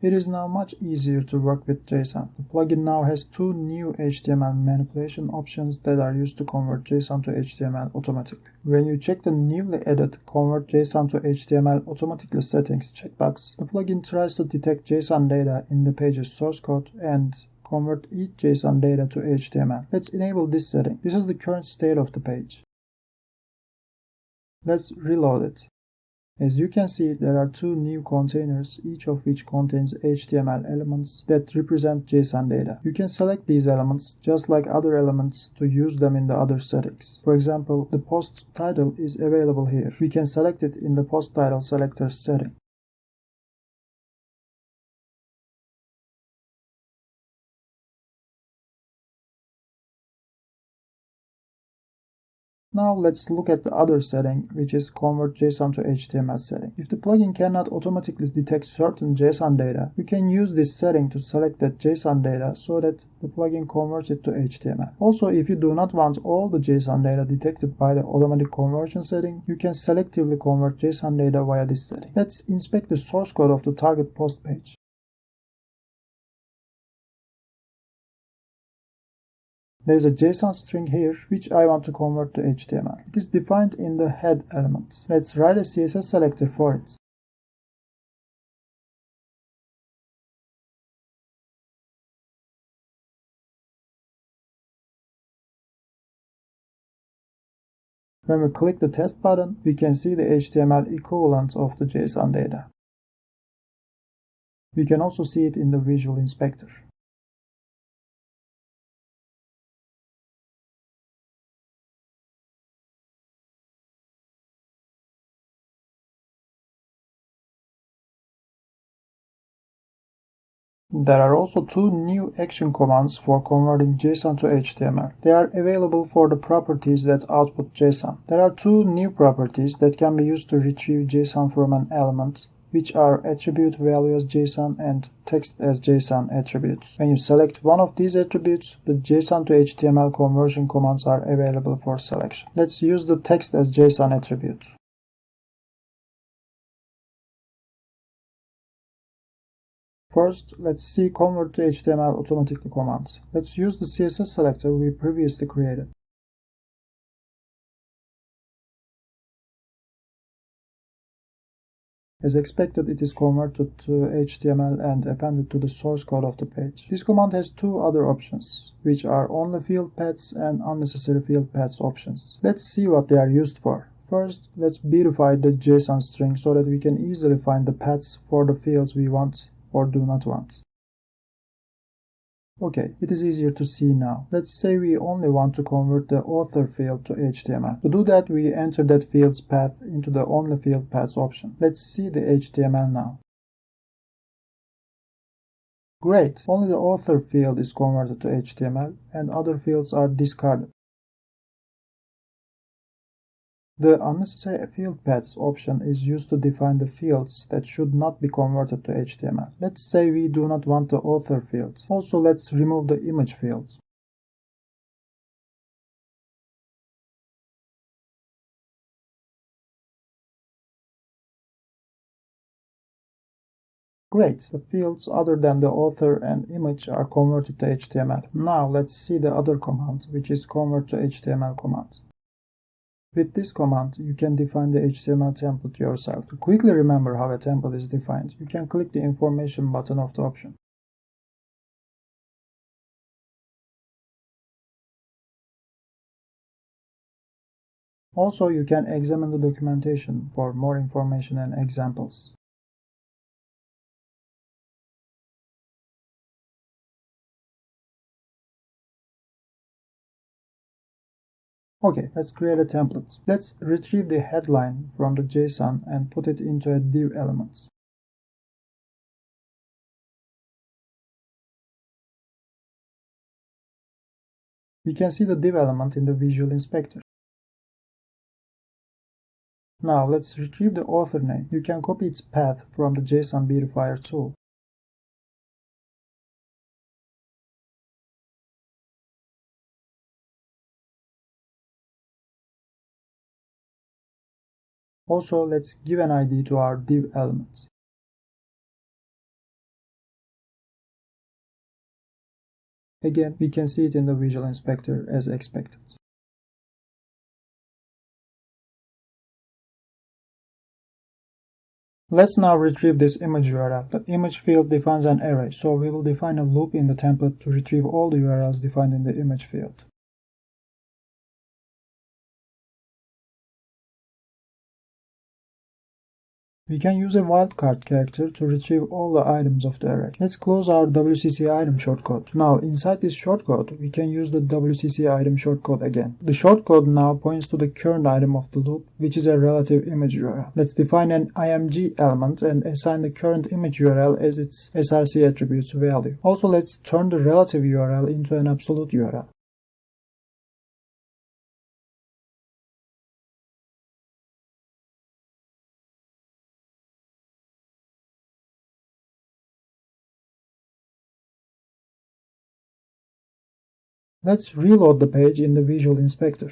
It is now much easier to work with JSON. The plugin now has two new HTML manipulation options that are used to convert JSON to HTML automatically. When you check the newly added Convert JSON to HTML Automatically settings checkbox, the plugin tries to detect JSON data in the page's source code and convert each JSON data to HTML. Let's enable this setting. This is the current state of the page. Let's reload it. As you can see, there are two new containers, each of which contains HTML elements that represent JSON data. You can select these elements, just like other elements, to use them in the other settings. For example, the post title is available here. We can select it in the post title selector setting. Now let's look at the other setting, which is Convert JSON to HTML setting. If the plugin cannot automatically detect certain JSON data, you can use this setting to select that JSON data so that the plugin converts it to HTML. Also, if you do not want all the JSON data detected by the automatic conversion setting, you can selectively convert JSON data via this setting. Let's inspect the source code of the target post page. There is a JSON string here, which I want to convert to HTML. It is defined in the head element. Let's write a CSS selector for it. When we click the test button, we can see the HTML equivalent of the JSON data. We can also see it in the visual inspector. There are also two new action commands for converting JSON to HTML. They are available for the properties that output JSON. There are two new properties that can be used to retrieve JSON from an element, which are attribute value as JSON and text as JSON attributes. When you select one of these attributes, the JSON to HTML conversion commands are available for selection. Let's use the text as JSON attribute. First, let's see Convert to HTML automatically command. Let's use the CSS selector we previously created. As expected, it is converted to HTML and appended to the source code of the page. This command has two other options, which are only field paths and unnecessary field paths options. Let's see what they are used for. First, let's beautify the JSON string so that we can easily find the paths for the fields we want or do not want. Okay, it is easier to see now. Let's say we only want to convert the author field to HTML. To do that, we enter that field's path into the only field paths option. Let's see the HTML now. Great! Only the author field is converted to HTML and other fields are discarded. The unnecessary field paths option is used to define the fields that should not be converted to HTML. Let's say we do not want the author field. Also, let's remove the image field. Great, the fields other than the author and image are converted to HTML. Now let's see the other command, which is Convert to HTML command. With this command, you can define the HTML template yourself. To quickly remember how a template is defined, you can click the information button of the option. Also, you can examine the documentation for more information and examples. Okay, let's create a template. Let's retrieve the headline from the JSON and put it into a div element. We can see the div element in the visual inspector. Now let's retrieve the author name. You can copy its path from the JSON beautifier tool. Also, let's give an ID to our div element. Again, we can see it in the Visual Inspector as expected. Let's now retrieve this image URL. The image field defines an array, so we will define a loop in the template to retrieve all the URLs defined in the image field. We can use a wildcard character to retrieve all the items of the array. Let's close our WCC item shortcode. Now, inside this shortcode, we can use the WCC item shortcode again. The shortcode now points to the current item of the loop, which is a relative image URL. Let's define an img element and assign the current image URL as its src attributes value. Also, let's turn the relative URL into an absolute URL. Let's reload the page in the Visual Inspector.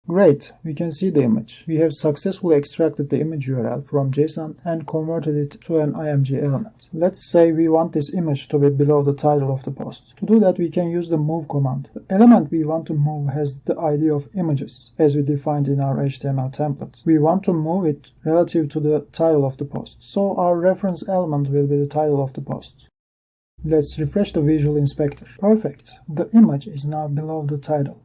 Great, we can see the image. We have successfully extracted the image URL from JSON and converted it to an img element. Let's say we want this image to be below the title of the post. To do that, we can use the move command. The element we want to move has the ID of images, as we defined in our HTML template. We want to move it relative to the title of the post, so our reference element will be the title of the post. Let's refresh the Visual Inspector. Perfect. The image is now below the title.